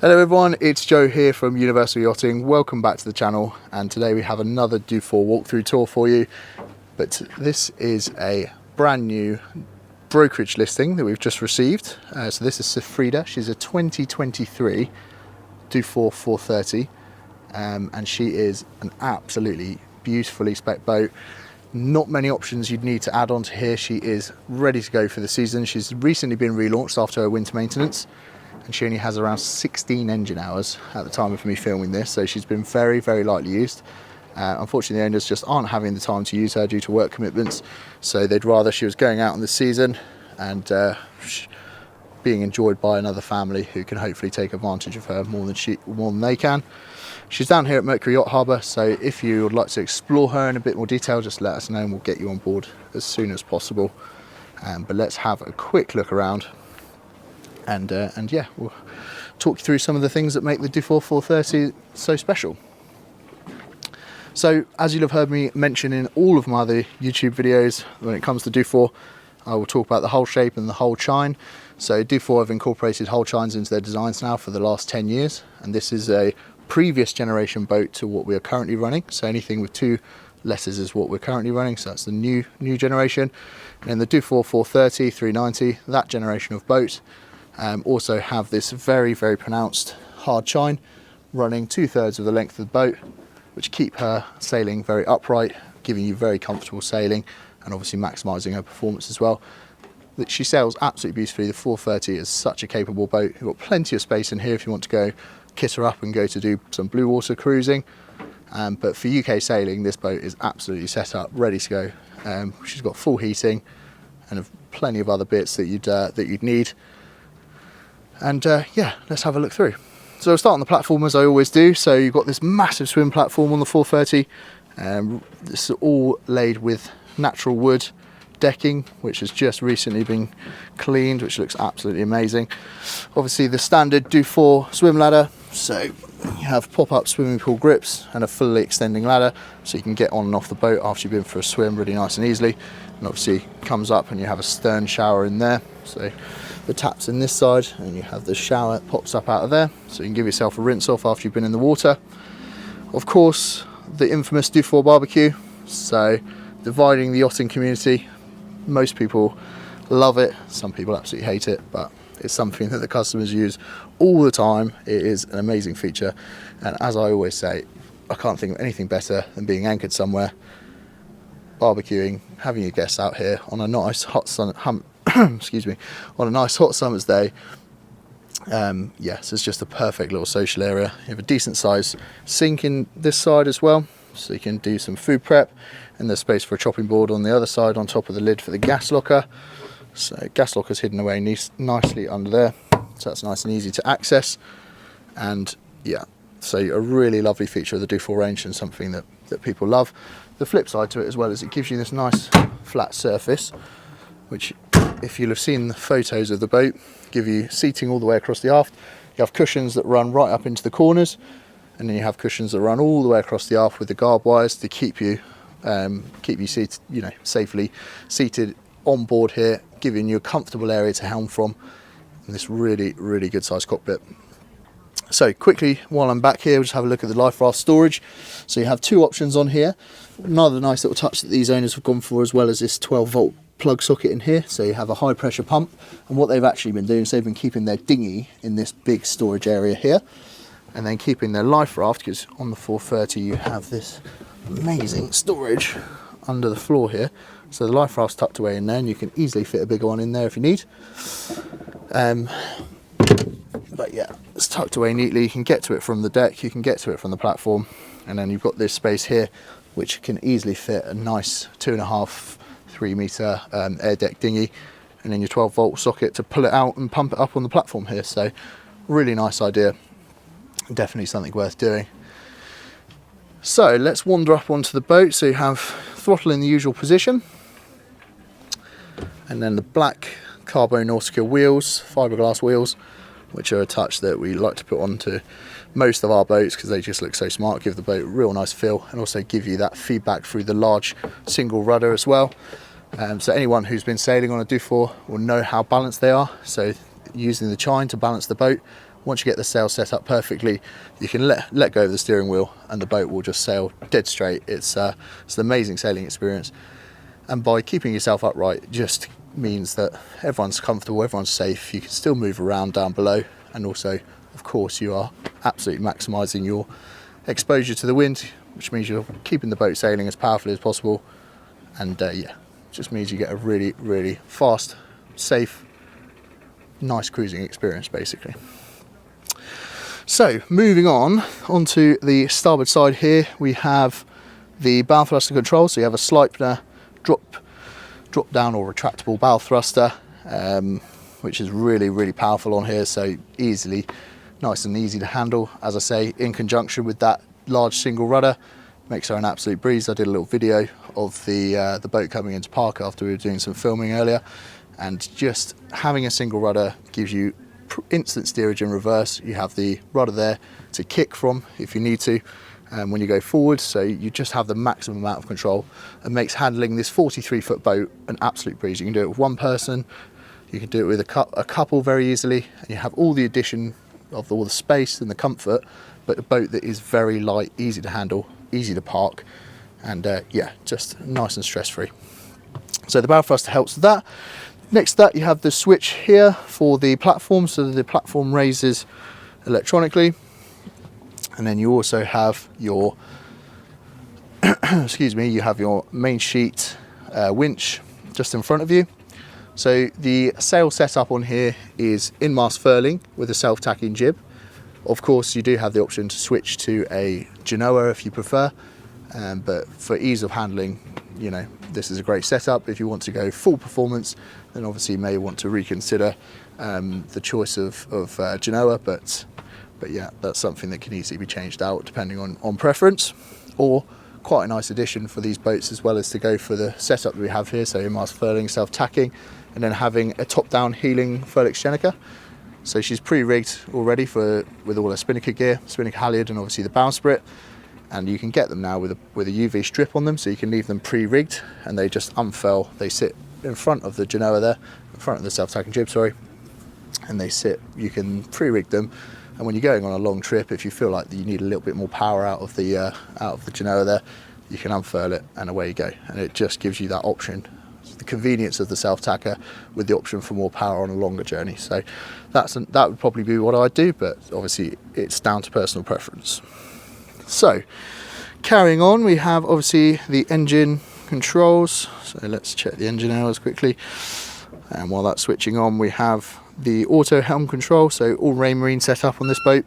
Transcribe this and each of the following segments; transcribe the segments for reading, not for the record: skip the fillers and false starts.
Hello everyone, it's Joe here from Universal Yachting. Welcome back to the channel, and today we have another Dufour walkthrough tour for you. But this is a brand new brokerage listing that we've just received. So this is Sofreda. She's a 2023 Dufour 430, and she is an absolutely beautifully spec boat. Not many options you'd need to add on to here. She is ready to go for the season. She's recently been relaunched after her winter maintenance, and she only has around 16 engine hours at the time of me filming this, so she's been very lightly used. Unfortunately, the owners just aren't having the time to use her due to work commitments, so they'd rather she was going out in the season and being enjoyed by another family who can hopefully take advantage of her more than they can. She's down here at Mercury Yacht Harbour, so if you would like to explore her in a bit more detail, just let us know and we'll get you on board as soon as possible. But let's have a quick look around. And yeah, we'll talk you through some of the things that make the Dufour 430 so special. So, as you'll have heard me mention in all of my other YouTube videos, when it comes to Dufour, I will talk about the hull shape and the hull chine. So Dufour have incorporated hull chines into their designs now for the last 10 years, and this is a previous generation boat to what we are currently running. So anything with two letters is what we're currently running, so that's the new generation. And the Dufour 430, 390, that generation of boat, also have this very pronounced hard chine running 2/3 of the length of the boat, which keep her sailing very upright, giving you very comfortable sailing and obviously maximising her performance as well. She sails absolutely beautifully. The 430 is such a capable boat. You've got plenty of space in here if you want to go kit her up and go to do some blue water cruising. But for UK sailing, this boat is absolutely set up, ready to go. She's got full heating and plenty of other bits that you'd need. And yeah, let's have a look through. So I'll start on the platform as I always do. So you've got this massive swim platform on the 430. This is all laid with natural wood decking, which has just recently been cleaned, which looks absolutely amazing. Obviously the standard Dufour swim ladder. So you have pop-up swimming pool grips and a fully extending ladder, so you can get on and off the boat after you've been for a swim really nice and easily. And obviously comes up and you have a stern shower in there. So the tap's in this side and you have the shower that pops up out of there, so you can give yourself a rinse off after you've been in the water. Of course, the infamous Dufour barbecue, so dividing the yachting community. Most people love it, some people absolutely hate it, but it's something that the customers use all the time. It is an amazing feature, and as I always say, I can't think of anything better than being anchored somewhere, barbecuing, having your guests out here on a nice hot excuse me, on a nice hot summer's day. Yes, it's just a perfect little social area. You have a decent sized sink in this side as well, so you can do some food prep, and there's space for a chopping board on the other side on top of the lid for the gas locker. So gas locker's hidden away nicely under there, so that's nice and easy to access. And yeah, so a really lovely feature of the Dufour range and something that people love. The flip side to it as well is it gives you this nice flat surface, which, if you'll have seen the photos of the boat, give you seating all the way across the aft. You have cushions that run right up into the corners, and then you have cushions that run all the way across the aft with the guard wires to keep you seated, safely seated on board here, giving you a comfortable area to helm from, and this really good sized cockpit. So quickly, while I'm back here, we'll just have a look at the life raft storage. So you have two options on here. Another nice little touch that these owners have gone for, as well as this 12-volt plug socket in here. So you have a high pressure pump, and what they've actually been doing is they've been keeping their dinghy in this big storage area here, and then keeping their life raft, because on the 430 you have this amazing storage under the floor here. So the life raft's tucked away in there, and you can easily fit a bigger one in there if you need. But yeah, it's tucked away neatly. You can get to it from the deck, you can get to it from the platform, and then you've got this space here which can easily fit a nice 2.5-3 meter air deck dinghy, and then your 12-volt socket to pull it out and pump it up on the platform here. So really nice idea, definitely something worth doing. So let's wander up onto the boat. So you have throttle in the usual position, and then the black Carbo Nautica wheels, fiberglass wheels, which are a touch that we like to put onto most of our boats because they just look so smart, give the boat a real nice feel, and also give you that feedback through the large single rudder as well. So anyone who's been sailing on a Dufour will know how balanced they are. So using the chine to balance the boat Once you get the sail set up perfectly, you can let go of the steering wheel and the boat will just sail dead straight. It's an amazing sailing experience. And by keeping yourself upright, it just means that everyone's comfortable, everyone's safe. You can still move around down below, and also, of course, you are absolutely maximising your exposure to the wind, which means you're keeping the boat sailing as powerfully as possible. And yeah, it just means you get a really, really fast, safe, nice cruising experience, basically. So moving on onto the starboard side here, we have the bow thruster control. So you have a Sleipner drop down or retractable bow thruster, which is really, really powerful on here. So nice and easy to handle. As I say, in conjunction with that large single rudder, makes her an absolute breeze. I did a little video of the boat coming into park after we were doing some filming earlier, and just having a single rudder gives you instant steerage in reverse. You have the rudder there to kick from if you need to when you go forward, so you just have the maximum amount of control, and makes handling this 43-foot boat an absolute breeze. You can do it with one person, you can do it with a couple very easily, and you have all the addition of all the space and the comfort, but a boat that is very light, easy to handle, easy to park, and yeah, just nice and stress-free. So the bow thruster helps with that. Next to that, you have the switch here for the platform, so that the platform raises electronically. And then you also have your excuse me, you have your main sheet winch just in front of you. So the sail setup on here is in-mast furling with a self-tacking jib. Of course, you do have the option to switch to a genoa if you prefer, but for ease of handling, you know, this is a great setup. If you want to go full performance, then obviously you may want to reconsider the choice of genoa, but yeah, that's something that can easily be changed out depending on preference. Or quite a nice addition for these boats as well as to go for the setup that we have here, so in-mast furling, self-tacking, and then having a top-down heeling furl exchequer. So she's pre-rigged already with all her spinnaker gear, spinnaker halyard, and obviously the bowsprit. And you can get them now with a UV strip on them, so you can leave them pre-rigged and they just unfurl. They sit in front of the genoa there, in front of the self-tacking jib, sorry, and they sit. You can pre-rig them, and when you're going on a long trip, if you feel like you need a little bit more power out of the genoa there, you can unfurl it and away you go. And it just gives you that option, the convenience of the self-tacker with the option for more power on a longer journey. So that would probably be what I'd do, but obviously it's down to personal preference. So carrying on, we have obviously the engine controls. So let's check the engine hours quickly. And while that's switching on, we have the auto helm control. So all Raymarine set up on this boat.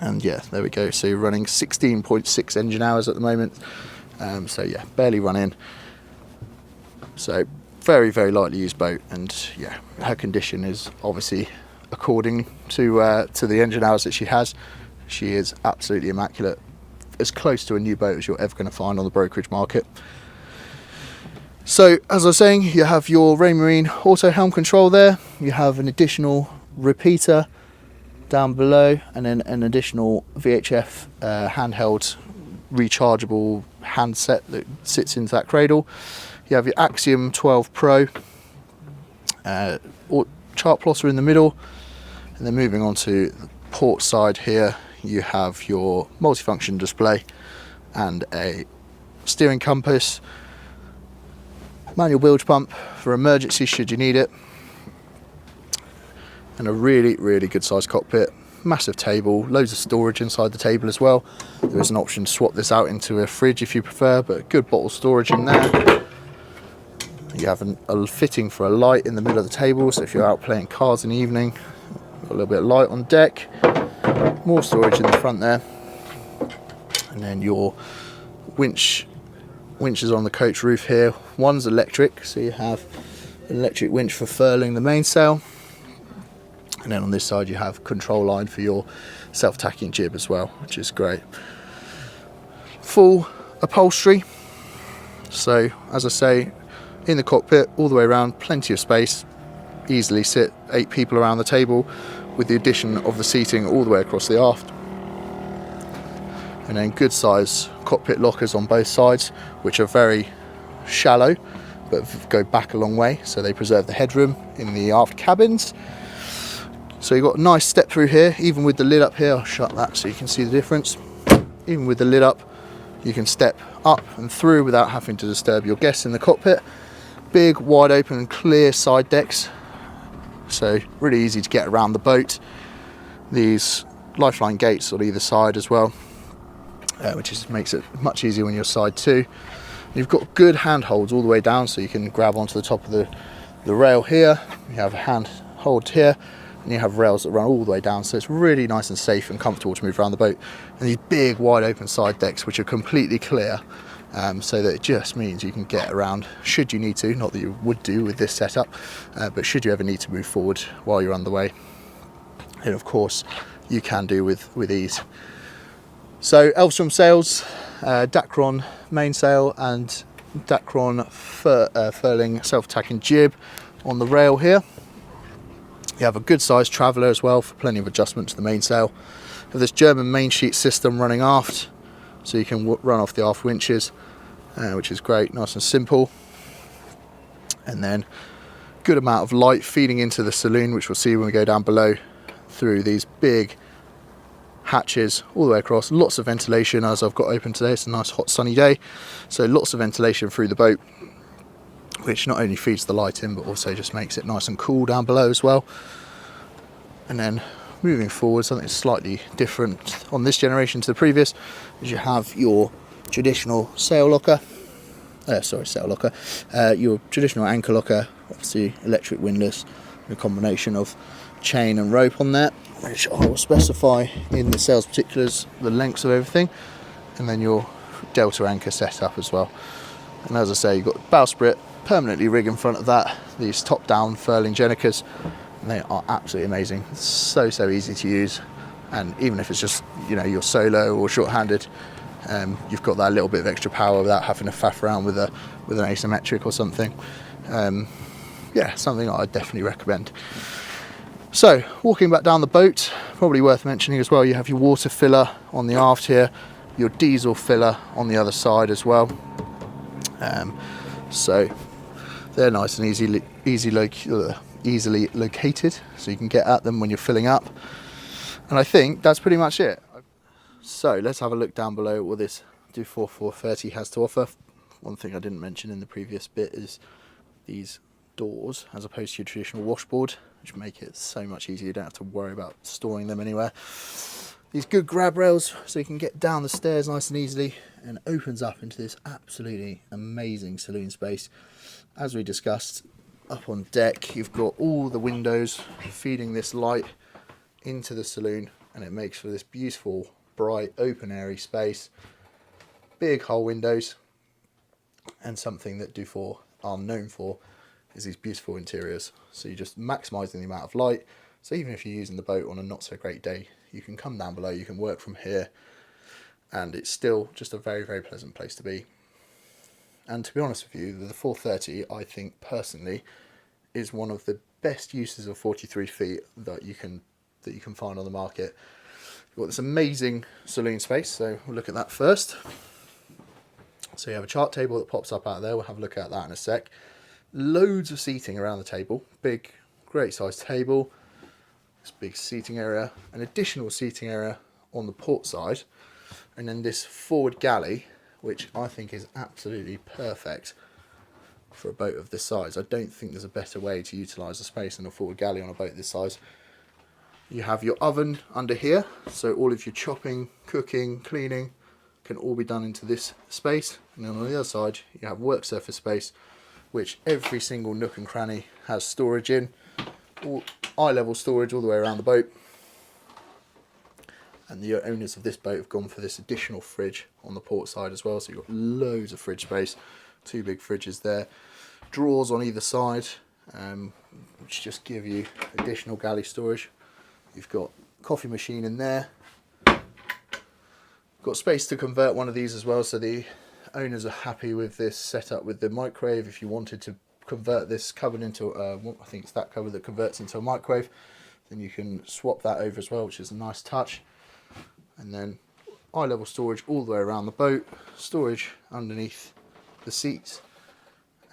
And yeah, there we go. So you're running 16.6 engine hours at the moment. So yeah, barely running. So very, very lightly used boat. And yeah, her condition is obviously according to the engine hours that she has. She is absolutely immaculate, as close to a new boat as you're ever going to find on the brokerage market. So as I was saying, you have your Raymarine auto helm control there. You have an additional repeater down below, and then an additional VHF handheld rechargeable handset that sits into that cradle. You have your Axiom 12 Pro chart plotter in the middle, and then moving on to the port side here, you have your multifunction display and a steering compass, manual bilge pump for emergency should you need it, and a really, really good sized cockpit, massive table, loads of storage inside the table as well. There is an option to swap this out into a fridge if you prefer, but good bottle storage in there. You have a fitting for a light in the middle of the table, so if you're out playing cards in the evening, got a little bit of light on deck. More storage in the front there, and then your winch is on the coach roof here. One's electric, so you have an electric winch for furling the mainsail, and then on this side you have control line for your self-tacking jib as well, which is great. Full upholstery, so as I say, in the cockpit all the way around, plenty of space, easily sit 8 people around the table, with the addition of the seating all the way across the aft. And then good size cockpit lockers on both sides, which are very shallow but go back a long way, so they preserve the headroom in the aft cabins. So you've got a nice step through here, even with the lid up here. I'll shut that so you can see the difference. Even with the lid up, you can step up and through without having to disturb your guests in the cockpit. Big, wide open and clear side decks. So really easy to get around the boat. These lifeline gates on either side as well, which makes it much easier when you're side two. You've got good handholds all the way down, so you can grab onto the top of the rail here. You have a handhold here, and you have rails that run all the way down, so it's really nice and safe and comfortable to move around the boat. And these big wide open side decks which are completely clear, so that it just means you can get around should you need to, not that you would do with this setup, but should you ever need to move forward while you're underway, and of course you can do with ease. So Elvstrom sails, Dacron mainsail and Dacron furling self-tacking jib on the rail here. You have a good sized traveller as well for plenty of adjustment to the mainsail. You have this German main sheet system running aft, so you can run off the aft winches, which is great, nice and simple. And then good amount of light feeding into the saloon, which we'll see when we go down below, through these big hatches all the way across. Lots of ventilation as I've got open today. It's a nice hot sunny day, so lots of ventilation through the boat, which not only feeds the light in but also just makes it nice and cool down below as well. And then moving forward, something slightly different on this generation to the previous is you have your traditional sail locker, your traditional anchor locker, obviously electric windlass, a combination of chain and rope on there, which I will specify in the sales particulars the lengths of everything, and then your delta anchor set up as well. And as I say, you've got bowsprit permanently rig in front of that, these top down furling Jenicas, and they are absolutely amazing. It's so easy to use, and even if it's just, you know, you're solo or short-handed, you've got that little bit of extra power without having to faff around with an asymmetric or something. Yeah, something I'd definitely recommend. So walking back down the boat, probably worth mentioning as well, you have your water filler on the aft here, your diesel filler on the other side as well. So they're nice and easily located, so you can get at them when you're filling up. And I think that's pretty much it. So let's have a look down below at what this Dufour 430 has to offer. One thing I didn't mention in the previous bit is these doors, as opposed to your traditional washboard, which make it so much easier. You don't have to worry about storing them anywhere. These good grab rails, so you can get down the stairs nice and easily, and opens up into this absolutely amazing saloon space. As we discussed, up on deck you've got all the windows feeding this light into the saloon, and it makes for this beautiful, bright, open, airy space. Big hull windows, and something that Dufour are known for is these beautiful interiors. So you're just maximising the amount of light, so even if you're using the boat on a not so great day, you can come down below, you can work from here, and it's still just a very pleasant place to be. And to be honest with you, the 430, I think personally, is one of the best uses of 43 feet that you can find on the market. You've got this amazing saloon space, so we'll look at that first. So you have a chart table that pops up out there, we'll have a look at that in a sec. Loads of seating around the table, big, great sized table, this big seating area, an additional seating area on the port side, and then this forward galley, which I think is absolutely perfect for a boat of this size. I don't think there's a better way to utilise the space than a forward galley on a boat this size. You have your oven under here, so all of your chopping, cooking, cleaning can all be done into this space. And then on the other side, you have work surface space, which every single nook and cranny has storage in. All eye-level storage all the way around the boat. And the owners of this boat have gone for this additional fridge on the port side as well, so you've got loads of fridge space, two big fridges there, drawers on either side, which just give you additional galley storage. You've got coffee machine in there, got space to convert one of these as well, so the owners are happy with this setup with the microwave. If you wanted to convert this cupboard into I think it's that cupboard that converts into a microwave, then you can swap that over as well, which is a nice touch. And then eye level storage all the way around the boat, storage underneath the seats,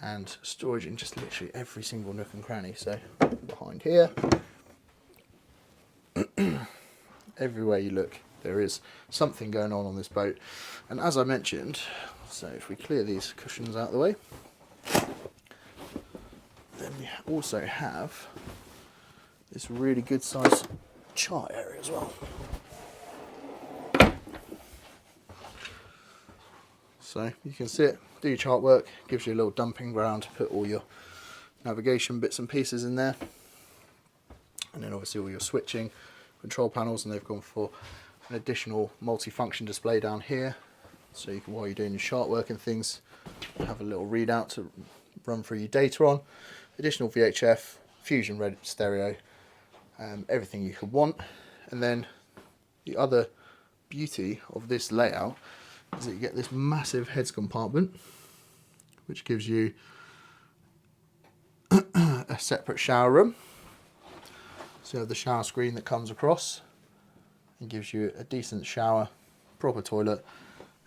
and storage in just literally every single nook and cranny. So behind here Everywhere you look, there is something going on this boat. And as I mentioned, so if we clear these cushions out of the way, then we also have this really good size chart area as well. So you can sit, do your chart work, gives you a little dumping ground to put all your navigation bits and pieces in there. And then obviously all your switching, control panels, and they've gone for an additional multi-function display down here. So you can, while you're doing your chart work and things, have a little readout to run through your data on. Additional VHF, Fusion Red stereo, everything you could want. And then the other beauty of this layout is that you get this massive heads compartment, which gives you a separate shower room. So you have the shower screen that comes across and gives you a decent shower, proper toilet,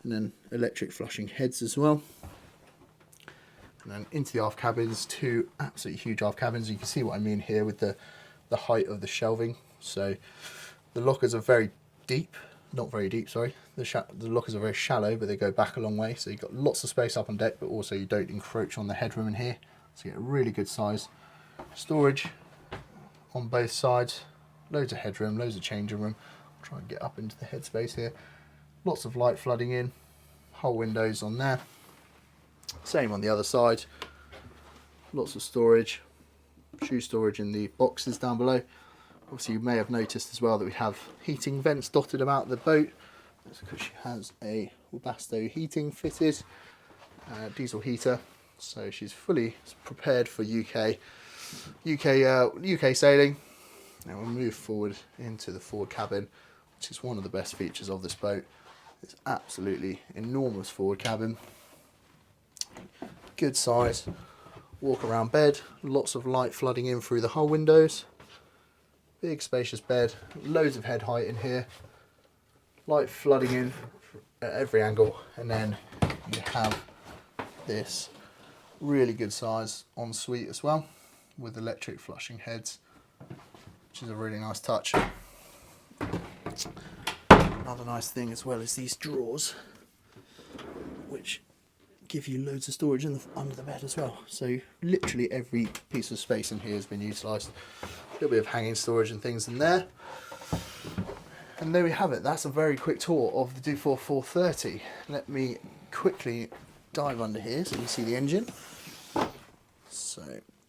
and then electric flushing heads as well. And then into the aft cabins, two absolutely huge aft cabins. You can see what I mean here with the height of the shelving. So the lockers are very deep, not very deep, sorry. The lockers are very shallow, but they go back a long way. So you've got lots of space up on deck, but also you don't encroach on the headroom in here. So you get a really good size storage on both sides. Loads of headroom, loads of changing room. I'll try and get up into the headspace here. Lots of light flooding in, whole windows on there. Same on the other side. Lots of storage, shoe storage in the boxes down below. Obviously you may have noticed as well that we have heating vents dotted about the boat. That's because she has a Webasto heating fitted, diesel heater. So she's fully prepared for UK sailing. Now we'll move forward into the forward cabin, which is one of the best features of this boat. It's absolutely enormous forward cabin. Good size walk around bed, lots of light flooding in through the hull windows. Big spacious bed, loads of head height in here. Light flooding in at every angle, and then you have this really good size ensuite as well with electric flushing heads, which is a really nice touch. Another nice thing as well is these drawers, which give you loads of storage under the bed as well. So literally every piece of space in here has been utilised. A little bit of hanging storage and things in there. And there we have it. That's a very quick tour of the Dufour 430. Let me quickly dive under here so you can see the engine. So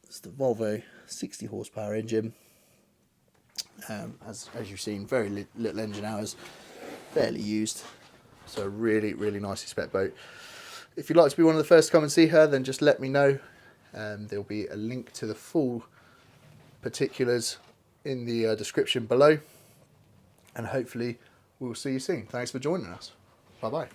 it's the Volvo 60 horsepower engine. As you've seen, very little engine hours, barely used. So really, really nicely spec boat. If you'd like to be one of the first to come and see her, then just let me know. There'll be a link to the full particulars in the description below. And hopefully we'll see you soon. Thanks for joining us. Bye bye.